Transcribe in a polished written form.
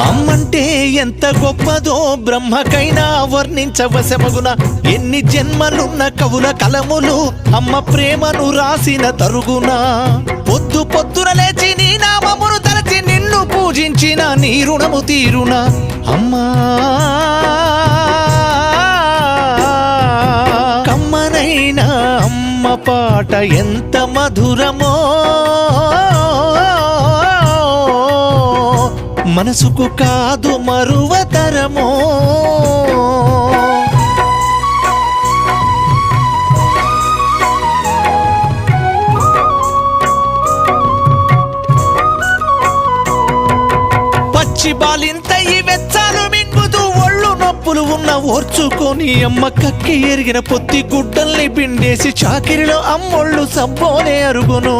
అమ్మంటే ఎంత గొప్పదో బ్రహ్మకైనా వర్ణించవశమగున. ఎన్ని జన్మలున్న కవుల కలములు అమ్మ ప్రేమను రాసిన తరుగున. పొద్దు పొద్దున లేచి నీ నామమును తలచి నిన్ను పూజించిన నీ రుణము తీరున. అమ్మా కమ్మనైనా అమ్మ పాట ఎంత మధురమో, మనసుకు కాదు మరువతరమో. పచ్చి బాలింత ఈ వెచ్చాలు మింగుతూ ఒళ్ళు నొప్పులు ఉన్న ఓర్చుకొని అమ్మ కక్కి ఎరిగిన పొత్తి గుడ్డల్ని పిండేసి చాకిరిలో అమ్మొళ్ళు సబ్బోనే అరుగును.